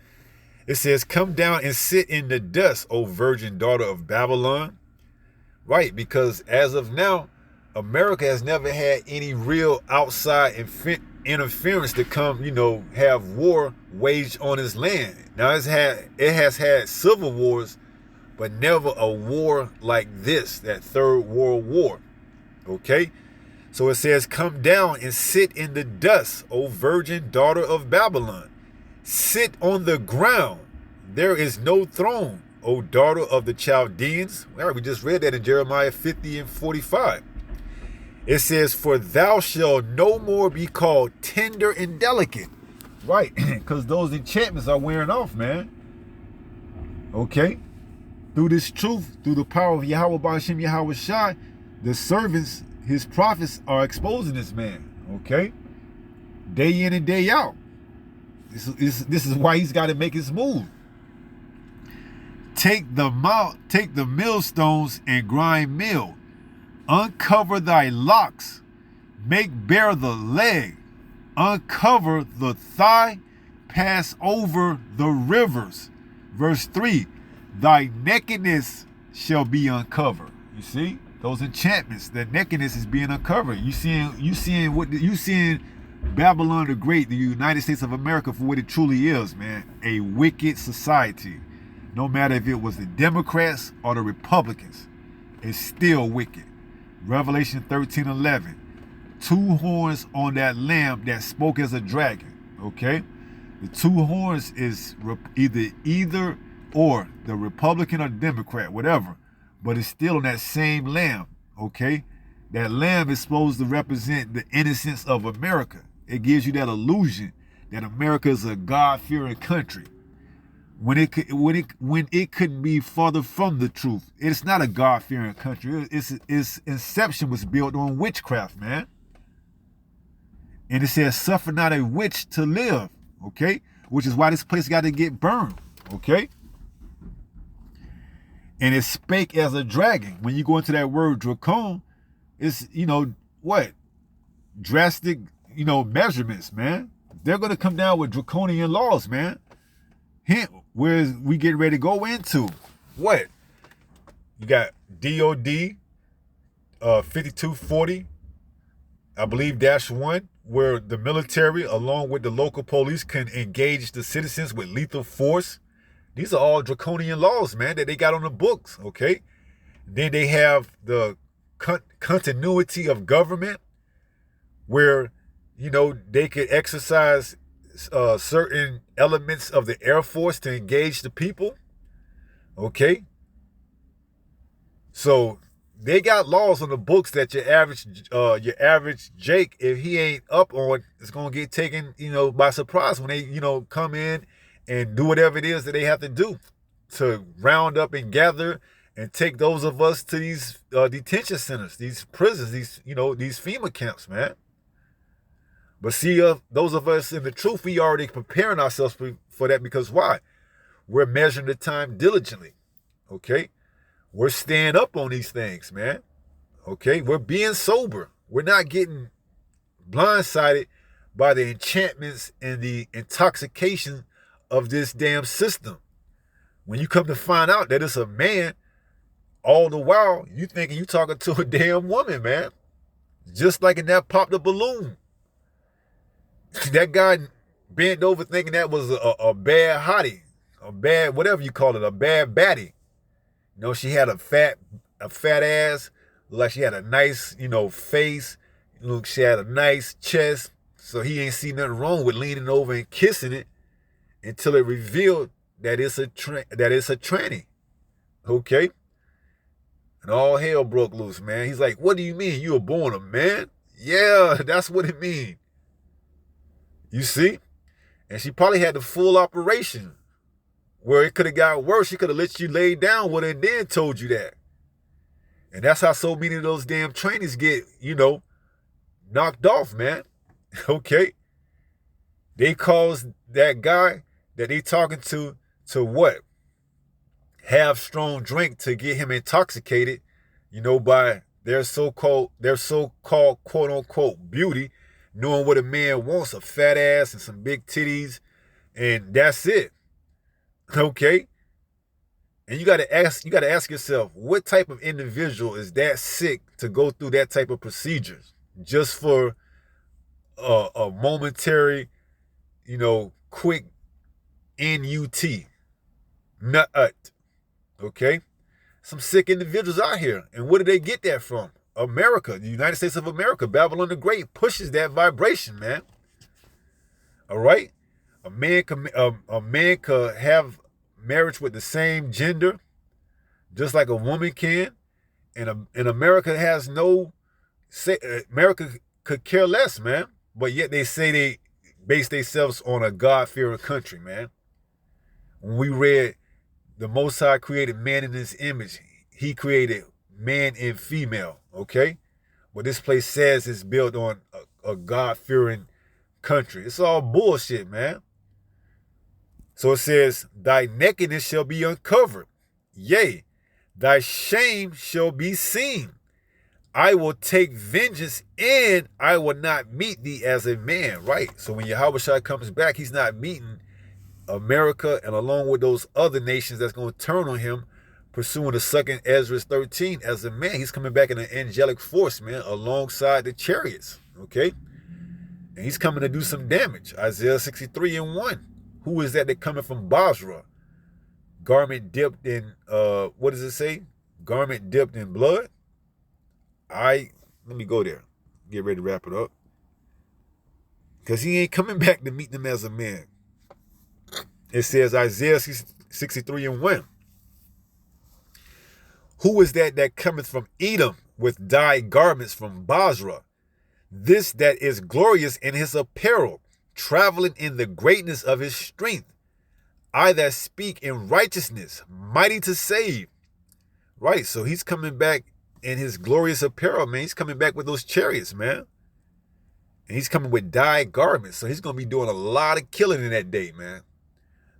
It says, come down and sit in the dust, O virgin daughter of Babylon. Right, because as of now, America has never had any real outside interference to come, have war waged on its land. Now it has had civil wars, but never a war like this, that Third World War. Okay? So it says, come down and sit in the dust, O virgin daughter of Babylon. Sit on the ground. There is no throne, O daughter of the Chaldeans. Well, we just read that in Jeremiah 50:45. It says, for thou shalt no more be called tender and delicate. Right, because those enchantments are wearing off, man. Okay? Through this truth, through the power of Yahweh Ba'ashem Yahweh Shai, the servants, his prophets, are exposing this man. Okay? Day in and day out. This is why he's got to make his move. Take the millstones and grind meal. Uncover thy locks. Make bare the leg. Uncover the thigh. Pass over the rivers. Verse 3. Thy nakedness shall be uncovered. You see? Those enchantments, that nakedness is being uncovered. You seeing Babylon the Great, the United States of America, for what it truly is, man. A wicked society. No matter if it was the Democrats or the Republicans, it's still wicked. Revelation 13:11. 2 horns on that lamb that spoke as a dragon. Okay? The 2 horns is either or the Republican or Democrat, whatever. But it's still on that same lamb. Okay? That lamb is supposed to represent the innocence of America. It gives you that illusion that America is a God-fearing country. When it couldn't be further from the truth. It's not a God-fearing country. Its inception was built on witchcraft, man. And it says, suffer not a witch to live, okay? Which is why this place got to get burned, okay? And it spake as a dragon. When you go into that word dracon, it's, drastic, measurements, man. They're going to come down with draconian laws, man. hint where we get ready to go into. What? You got DOD 5240, I believe, -1, where the military, along with the local police, can engage the citizens with lethal force. These are all draconian laws, man, that they got on the books, okay? Then they have the continuity of government, where, you know, they could exercise certain elements of the Air Force to engage the people, okay? So they got laws on the books that your average Jake, if he ain't up on, is gonna get taken, you know, by surprise when they, you know, come in and do whatever it is that they have to do to round up and gather and take those of us to these detention centers, these prisons, these, you know, these FEMA camps, man. But see, those of us in the truth, we already preparing ourselves for that, because why? We're measuring the time diligently, okay? We're staying up on these things, man. Okay? We're being sober. We're not getting blindsided by the enchantments and the intoxication of this damn system. When you come to find out that it's a man, all the while, you thinking you talking to a damn woman, man. Just like in that Pop the Balloon. That guy bent over thinking that was a bad hottie. A bad, whatever you call it, a bad baddie. You know, she had a fat ass, like she had a nice, you know, face. Look, she had a nice chest. So he ain't see nothing wrong with leaning over and kissing it until it revealed that it's a tranny. Okay? And all hell broke loose, man. He's like, what do you mean? You were born a man? Yeah, that's what it means. You see? And she probably had the full operation. Where it could have got worse, she could have let you lay down with her and then told you that. And that's how so many of those damn trainees get, you know, knocked off, man. Okay? They cause that guy that they talking to what? Have strong drink to get him intoxicated, you know, by their so-called quote-unquote beauty, knowing what a man wants, a fat ass and some big titties, and that's it. Okay? And you gotta ask yourself, what type of individual is that sick to go through that type of procedures just for a momentary, you know, quick NUT, nut. Okay? Some sick individuals out here. And where do they get that from? America, the United States of America, Babylon the Great pushes that vibration, man. All right? A man could have marriage with the same gender, just like a woman can, and America has no say. America could care less, man. But yet they say they base themselves on a God-fearing country, man. When we read the Most High created man in His image, He created man and female. Okay, but this place says it's built on a God-fearing country. It's all bullshit, man. So it says, thy nakedness shall be uncovered. Yea, thy shame shall be seen. I will take vengeance and I will not meet thee as a man. Right? So when Yahushua comes back, He's not meeting America and along with those other nations that's going to turn on Him, pursuing the second Ezra 13 as a man. He's coming back in an angelic force, man, alongside the chariots. Okay? And He's coming to do some damage. Isaiah 63:1. Who is that coming from Basra? Garment dipped in, what does it say? Garment dipped in blood? Let me go there. Get ready to wrap it up. Because he ain't coming back to meet them as a man. It says Isaiah 63:1. Who is that cometh from Edom with dyed garments from Basra? This that is glorious in his apparel, traveling in the greatness of his strength. I that speak in righteousness, mighty to save. Right, so he's coming back in his glorious apparel, man. He's coming back with those chariots, man. And he's coming with dyed garments. So he's going to be doing a lot of killing in that day, man.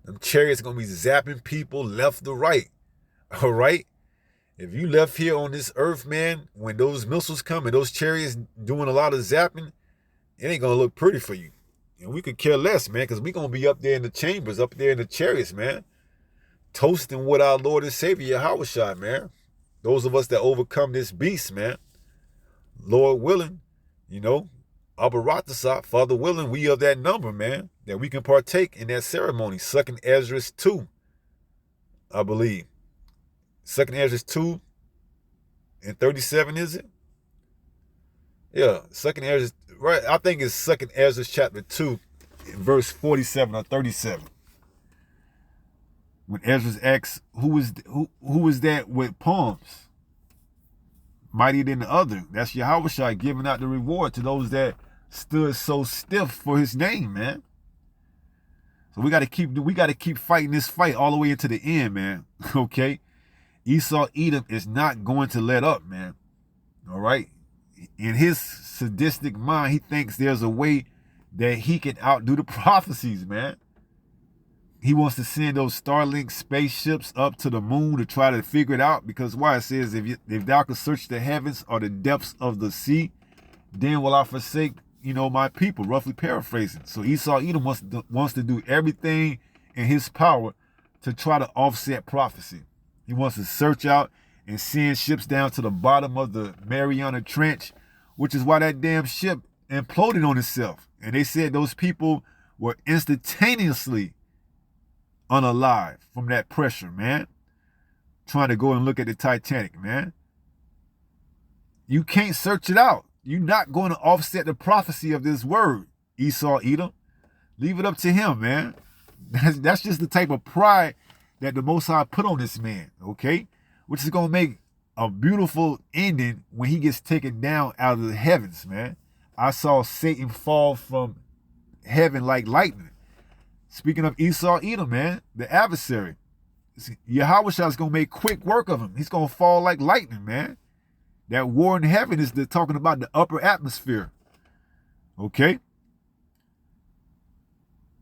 Them chariots are going to be zapping people left to right. All right? If you left here on this earth, man, when those missiles come and those chariots doing a lot of zapping, it ain't going to look pretty for you. And we could care less, man, because we going to be up there in the chambers, up there in the chariots, man, toasting with our Lord and Savior, Yahushua, man. Those of us that overcome this beast, man. Lord willing, you know, Abaratasa, Father willing, we of that number, man, that we can partake in that ceremony. 2nd Ezra 2, I believe. 2nd Ezra 2 and 37, is it? Yeah, 2nd Ezra, right? I think it's 2nd Ezra chapter 2, verse 47 or 37. When Ezra asks, who is that with palms? Mightier than the other. That's Yahushua giving out the reward to those that stood so stiff for his name, man. So we got to keep fighting this fight all the way into the end, man. Okay? Esau Edom is not going to let up, man. All right? In his sadistic mind, he thinks there's a way that he can outdo the prophecies, man. He wants to send those Starlink spaceships up to the moon to try to figure it out. Because why? It says, if thou could search the heavens or the depths of the sea, then will I forsake, my people, roughly paraphrasing. So Esau Edom wants to do everything in his power to try to offset prophecy. He wants to search out and send ships down to the bottom of the Mariana Trench, which is why that damn ship imploded on itself. And they said those people were instantaneously unalive from that pressure, man. Trying to go and look at the Titanic, man. You can't search it out. You're not going to offset the prophecy of this word, Esau Edom. Leave it up to him, man. That's just the type of pride that the Most High put on this man, okay? Which is going to make a beautiful ending when he gets taken down out of the heavens, man. I saw Satan fall from heaven like lightning. Speaking of Esau Edom, man, the adversary, Yahushua is going to make quick work of him. He's going to fall like lightning, man. That war in heaven is talking about the upper atmosphere. Okay?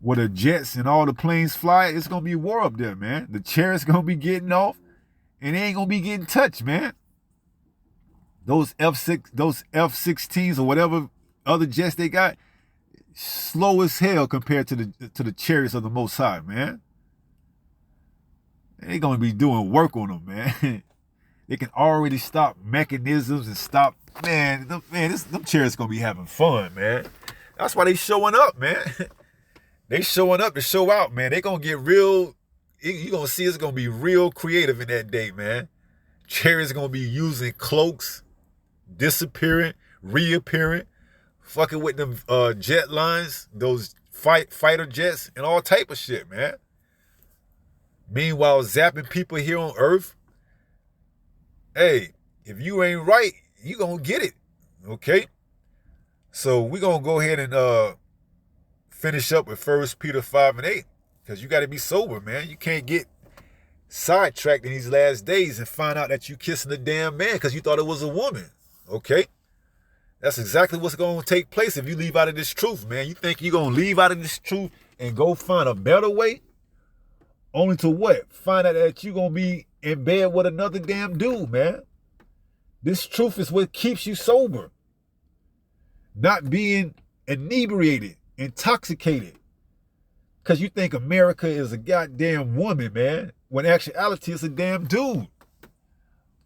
Where the jets and all the planes fly, it's going to be war up there, man. The chariots going to be getting off, and they ain't going to be getting touched, man. Those F-16s or whatever other jets they got, slow as hell compared to the chariots of the Most High, man. They're going to be doing work on them, man. They can already stop mechanisms and stop, them chariots going to be having fun, man. That's why they showing up, man. They showing up to show out, man. They going to get real, you're going to see it's going to be real creative in that day, man. Chariots going to be using cloaks, disappearing, reappearing, fucking with them jet lines, those fighter jets, and all type of shit, man. Meanwhile, zapping people here on Earth. Hey, if you ain't right, you gonna get it, okay? So we're gonna go ahead and finish up with 1 Peter 5 and 8, because you got to be sober, man. You can't get sidetracked in these last days and find out that you kissing a damn man because you thought it was a woman, okay? That's exactly what's going to take place if you leave out of this truth, man. You think you're going to leave out of this truth and go find a better way? Only to what? Find out that you're going to be in bed with another damn dude, man. This truth is what keeps you sober. Not being inebriated, intoxicated. Because you think America is a goddamn woman, man. When in actuality, it's a damn dude.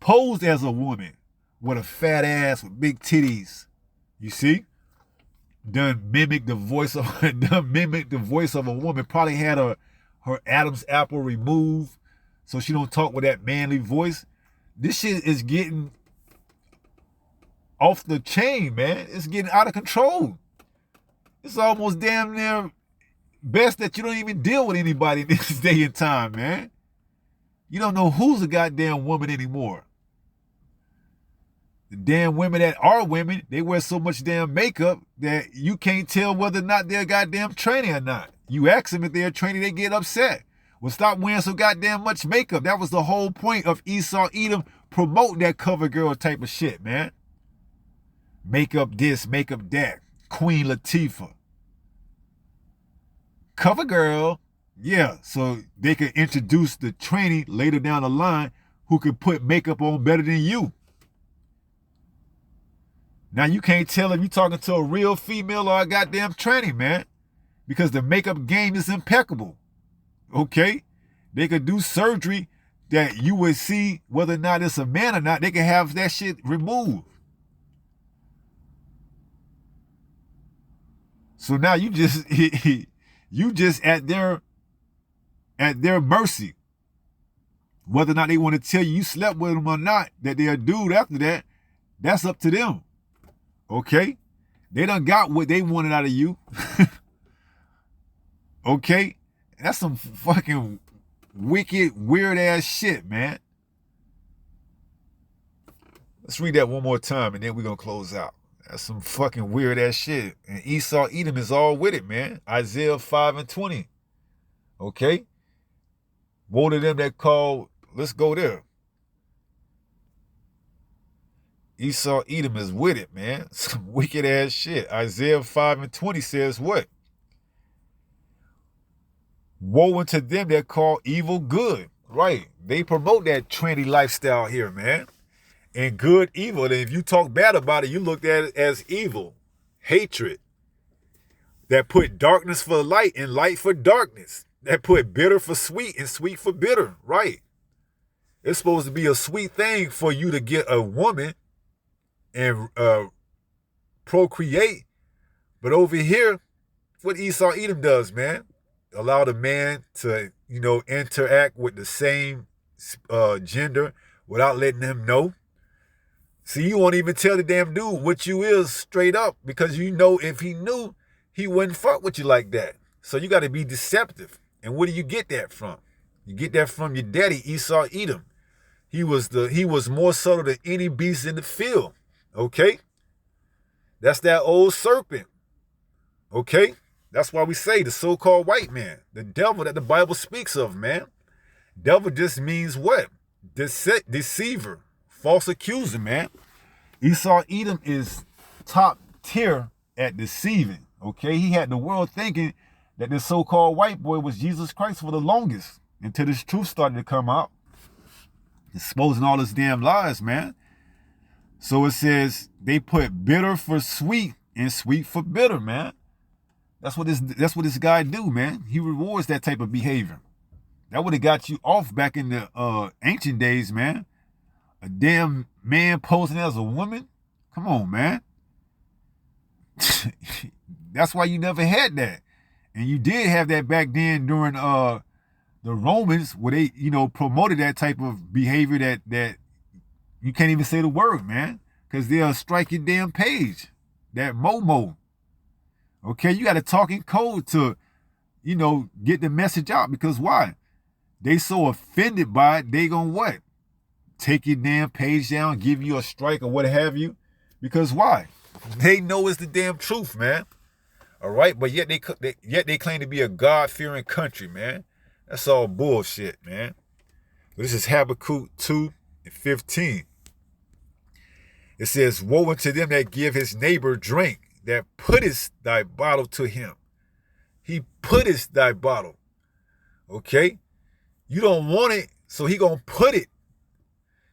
Posed as a woman. With a fat ass with big titties. You see? Done mimic the voice of a woman. Probably had her Adam's apple removed so she don't talk with that manly voice. This shit is getting off the chain, man. It's getting out of control. It's almost damn near best that you don't even deal with anybody in this day and time, man. You don't know who's a goddamn woman anymore. The damn women that are women, they wear so much damn makeup that you can't tell whether or not they're goddamn tranny or not. You ask them if they're tranny, they get upset. Well, stop wearing so goddamn much makeup. That was the whole point of Esau Edom promoting that cover girl type of shit, man. Makeup this, makeup that. Queen Latifah. Cover girl. Yeah, so they could introduce the tranny later down the line who could put makeup on better than you. Now you can't tell if you're talking to a real female or a goddamn tranny, man. because the makeup game is impeccable. Okay? They could do surgery that you would see whether or not it's a man or not. They can have that shit removed. So now you just at their mercy. Whether or not they want to tell you slept with them or not, that they're a dude after that, that's up to them. Okay? They done got what they wanted out of you. Okay? That's some fucking wicked, weird ass shit, man. Let's read that one more time and then we're going to close out. That's some fucking weird ass shit. And Esau, Edom is all with it, man. Isaiah 5:20. Okay? Woe to them that call, let's go there. Esau, Edom is with it, man. Some wicked ass shit. Isaiah 5:20 says what? Woe unto them that call evil good. Right. They promote that trendy lifestyle here, man. And good, evil. And if you talk bad about it, you look at it as evil. Hatred. That put darkness for light and light for darkness. That put bitter for sweet and sweet for bitter. Right. It's supposed to be a sweet thing for you to get a woman and procreate. But over here, what Esau Edom does, man, allow the man to, interact with the same gender without letting him know. See, you won't even tell the damn dude what you is straight up because you know if he knew, he wouldn't fuck with you like that. So you got to be deceptive. And where do you get that from? You get that from your daddy, Esau Edom. He was more subtle than any beast in the field. Okay? That's that old serpent. Okay? That's why we say the so-called white man, the devil that the Bible speaks of, man. Devil just means what? Deceiver, false accuser, man. Esau Edom is top tier at deceiving, okay? He had the world thinking that this so-called white boy was Jesus Christ for the longest until this truth started to come out. Exposing all his damn lies, man. So it says they put bitter for sweet and sweet for bitter, man. That's what this guy do, man. He rewards that type of behavior. That would have got you off back in the ancient days, man. A damn man posing as a woman? Come on, man. That's why you never had that. And you did have that back then during the Romans where they, promoted that type of behavior that you can't even say the word, man. Because they'll strike your damn page. That Momo. Okay, you got to talk in code to, get the message out. Because why? They so offended by it, they gonna what? Take your damn page down, give you a strike or what have you. Because why? They know it's the damn truth, man. All right, but yet they claim to be a God-fearing country, man. That's all bullshit, man. But this is Habakkuk 2:15. It says, woe unto them that give his neighbor drink, that puttest thy bottle to him. He puttest thy bottle. Okay? You don't want it, so he gonna put it.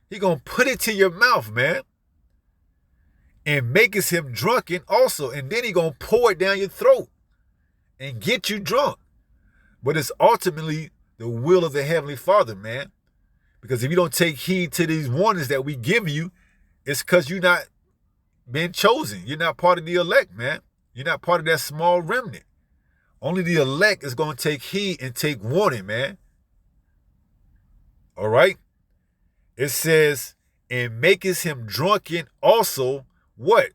He gonna put it to your mouth, man. And maketh him drunken also. And then he gonna pour it down your throat and get you drunk. But it's ultimately the will of the Heavenly Father, man. Because if you don't take heed to these warnings that we give you, it's because you're not been chosen. You're not part of the elect, man. You're not part of that small remnant. Only the elect is going to take heed and take warning, man. All right? It says, and makest him drunken also, what?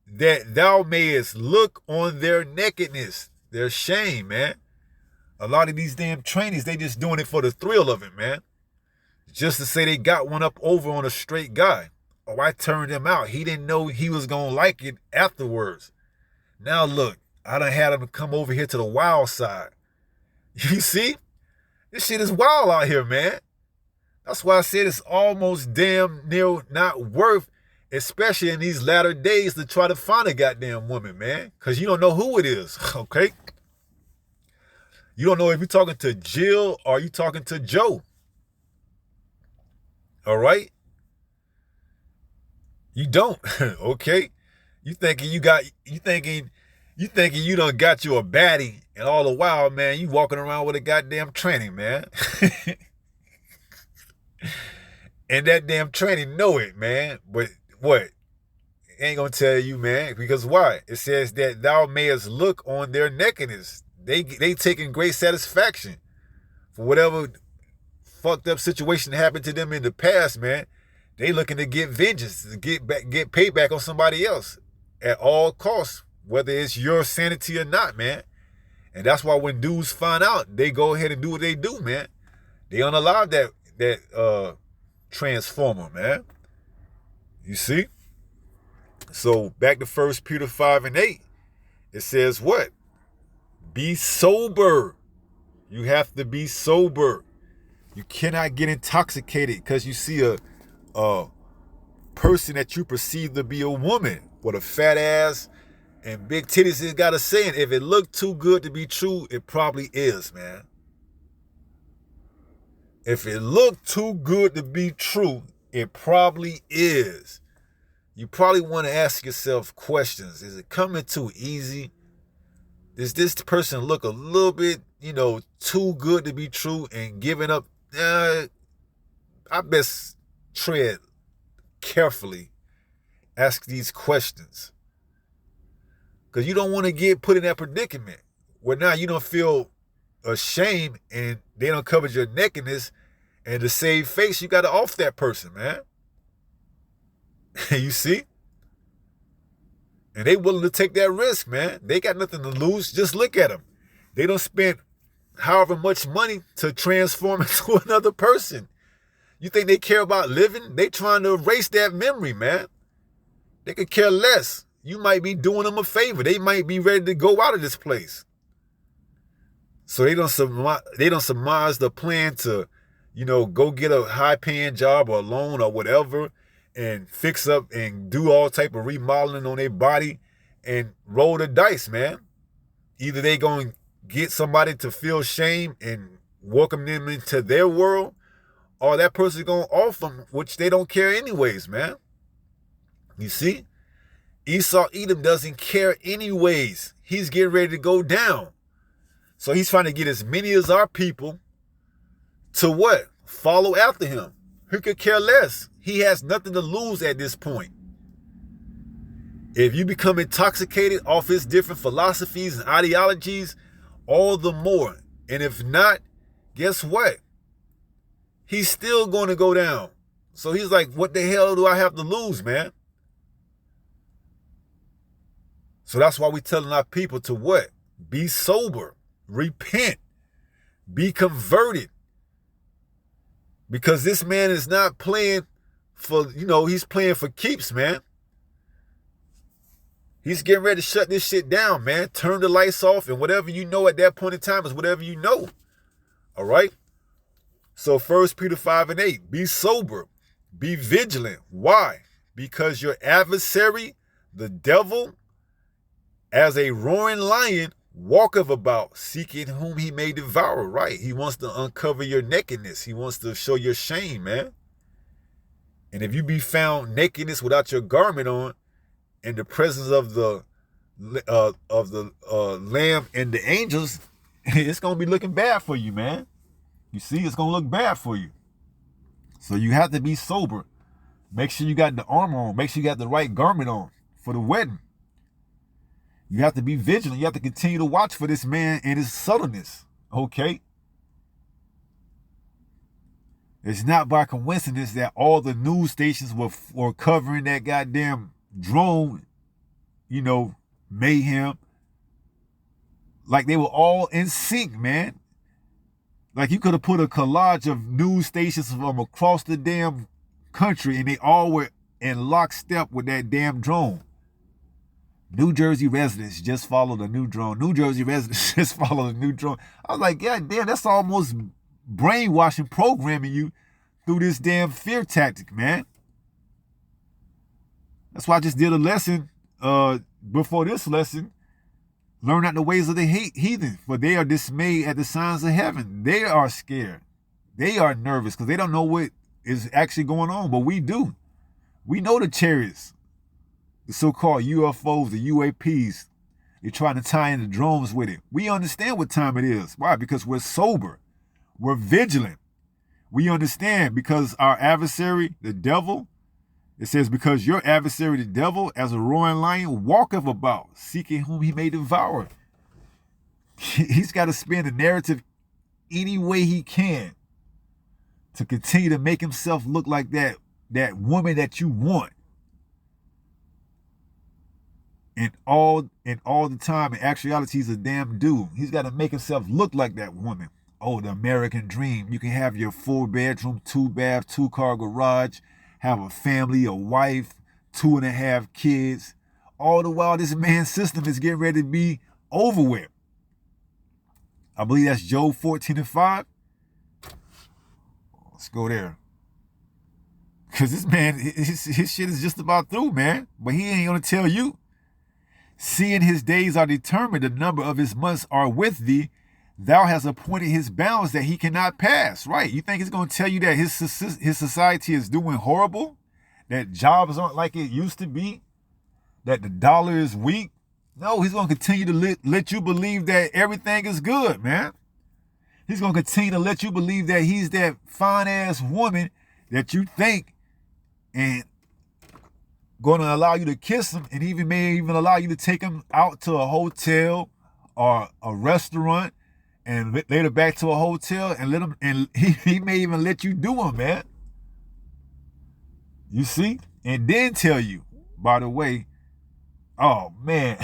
That thou mayest look on their nakedness, their shame, man. A lot of these damn trainees, they just doing it for the thrill of it, man. Just to say they got one up over on a straight guy. Oh, I turned him out. He didn't know he was going to like it afterwards. Now look, I done had him come over here to the wild side. You see? This shit is wild out here, man. That's why I said it's almost damn near not worth, especially in these latter days, to try to find a goddamn woman, man. Because you don't know who it is, okay? You don't know if you're talking to Jill or you talking to Joe. All right? You don't, okay? You thinking You thinking you done got you a baddie, and all the while, man, you walking around with a goddamn tranny, man. And that damn tranny know it, man. But what? Ain't gonna tell you, man, because why? It says that thou mayest look on their nakedness. They taking great satisfaction for whatever fucked up situation happened to them in the past, man. They looking to get vengeance, to get payback on somebody else at all costs, whether it's your sanity or not, man. And that's why when dudes find out, they go ahead and do what they do, man. They don't allow that transformer, man. You see? So back to 1 Peter 5:8, it says what? Be sober. You have to be sober. You cannot get intoxicated because you see a person that you perceive to be a woman with a fat ass and big titties. It's got a saying, if it looked too good to be true, it probably is, man. If it looked too good to be true, it probably is. You probably want to ask yourself questions. Is it coming too easy? Does this person look a little bit, too good to be true and giving up? I best tread carefully. Ask these questions. Because you don't want to get put in that predicament where now you don't feel ashamed and they don't cover your nakedness, and to save face, you got to off that person, man. You see? And they willing to take that risk, man. They got nothing to lose. Just look at them. They don't spend however much money to transform into another person. You think they care about living? They trying to erase that memory, man. They could care less. You might be doing them a favor. They might be ready to go out of this place. So they don't surmise the plan to, go get a high-paying job or a loan or whatever, and fix up and do all type of remodeling on their body and roll the dice, man. Either they going to get somebody to feel shame and welcome them into their world, or that person's going to offer them, which they don't care anyways, man. You see? Esau Edom doesn't care anyways. He's getting ready to go down. So he's trying to get as many as our people to what? Follow after him. Who could care less? He has nothing to lose at this point. If you become intoxicated off his different philosophies and ideologies, all the more. And if not, guess what? He's still going to go down. So he's like, what the hell do I have to lose, man? So that's why we're telling our people to what? Be sober. Repent. Be converted. Because this man is not playing for, he's playing for keeps, man. He's getting ready to shut this shit down, man. Turn the lights off, and whatever you know at that point in time is whatever you know. All right? So 1 Peter 5:8, be sober. Be vigilant. Why? Because your adversary, the devil, as a roaring lion, walketh about, seeking whom he may devour, right? He wants to uncover your nakedness. He wants to show your shame, man. And if you be found nakedness without your garment on, in the presence of the Lamb and the angels, it's going to be looking bad for you, man. You see, it's going to look bad for you. So you have to be sober. Make sure you got the armor on. Make sure you got the right garment on for the wedding. You have to be vigilant. You have to continue to watch for this man and his subtleness, okay? It's not by coincidence that all the news stations were covering that goddamn drone, mayhem. Like they were all in sync, man. Like you could have put a collage of news stations from across the damn country and they all were in lockstep with that damn drone. New Jersey residents just followed a new drone. New Jersey residents just followed a new drone. I was like, God damn, that's almost brainwashing, programming you through this damn fear tactic, man. That's why I just did a lesson before this lesson. Learn not the ways of the heathen, for they are dismayed at the signs of heaven. They are scared. They are nervous because they don't know what is actually going on, but we do. We know the chariots, the so-called UFOs, the UAPs, You're trying to tie in the drones with it. We understand what time it is. Why? Because we're sober. We're vigilant. We understand because our adversary, the devil, it says, because your adversary, the devil, as a roaring lion, walketh about, seeking whom he may devour. He's got to spin the narrative any way he can to continue to make himself look like that woman that you want. And all the time, in actuality, he's a damn dude. He's got to make himself look like that woman. Oh, the American dream. You can have your 4-bedroom, 2-bath, 2-car garage, have a family, a wife, 2.5 kids. All the while, this man's system is getting ready to be over with. I believe that's Job 14:5. Let's go there. Because this man, his shit is just about through, man. But he ain't going to tell you. Seeing his days are determined, the number of his months are with thee. Thou hast appointed his bounds that he cannot pass. Right. You think he's going to tell you that his society is doing horrible? That jobs aren't like it used to be? That the dollar is weak? No, he's going to continue to let you believe that everything is good, man. He's going to continue to let you believe that he's that fine-ass woman that you think and going to allow you to kiss him and may even allow you to take him out to a hotel or a restaurant and later back to a hotel and let him, and he may even let you do him, man. You see? And then tell you, by the way, oh, man,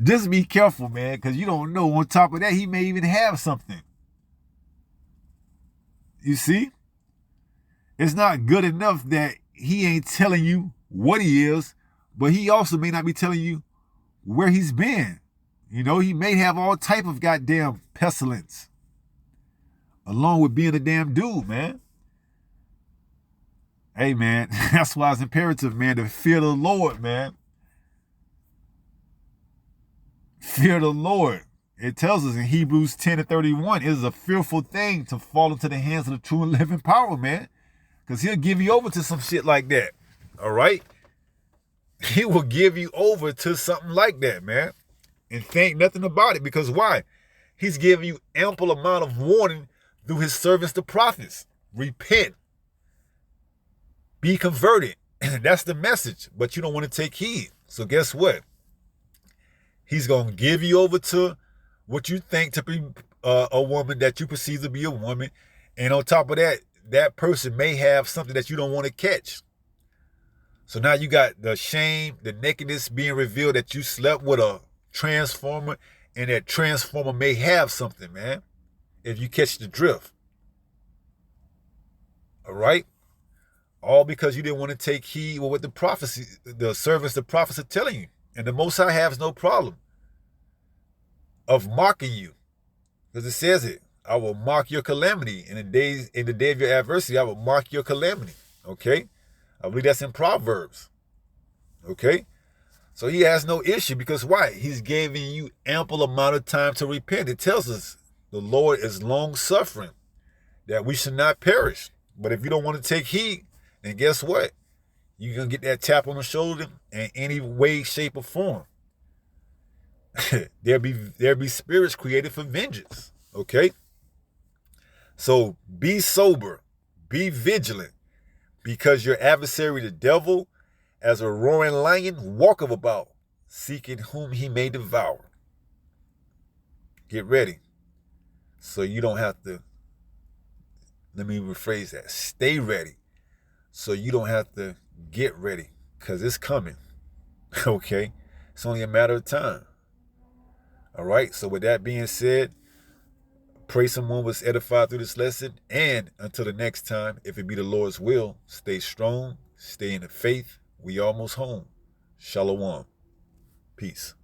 just be careful, man, because you don't know. On top of that, he may even have something. You see? It's not good enough that he ain't telling you what he is, but he also may not be telling you where he's been. You know, he may have all type of goddamn pestilence along with being a damn dude, man. Hey, man, that's why it's imperative, man, to fear the Lord, man. Fear the Lord. It tells us in Hebrews 10:31, it is a fearful thing to fall into the hands of the true and living power, man. Because he'll give you over to some shit like that. All right? He will give you over to something like that, man. And think nothing about it. Because why? He's giving you ample amount of warning through his servants, the prophets. Repent. Be converted. That's the message. But you don't want to take heed. So guess what? He's going to give you over to what you think to be a woman that you perceive to be a woman. And on top of that, that person may have something that you don't want to catch. So now you got the shame, the nakedness being revealed that you slept with a transformer, and that transformer may have something, man, if you catch the drift. All right? All because you didn't want to take heed with what the prophecy, the servants, the prophets are telling you. And the Most High has no problem of mocking you. Because it says it. I will mark your calamity. In the day of your adversity, I will mark your calamity. Okay? I believe that's in Proverbs. Okay? So he has no issue because why? He's giving you ample amount of time to repent. It tells us the Lord is long suffering, that we should not perish. But if you don't want to take heed, then guess what? You're going to get that tap on the shoulder in any way, shape, or form. There'll be spirits created for vengeance. Okay? So be sober, be vigilant, because your adversary, the devil, as a roaring lion, walketh about, seeking whom he may devour. Get ready. So you don't have to, let me rephrase that, stay ready. So you don't have to get ready, because it's coming. Okay? It's only a matter of time. All right? So with that being said, pray someone was edified through this lesson. And until the next time, if it be the Lord's will, stay strong, stay in the faith. We almost home. Shalom. Peace.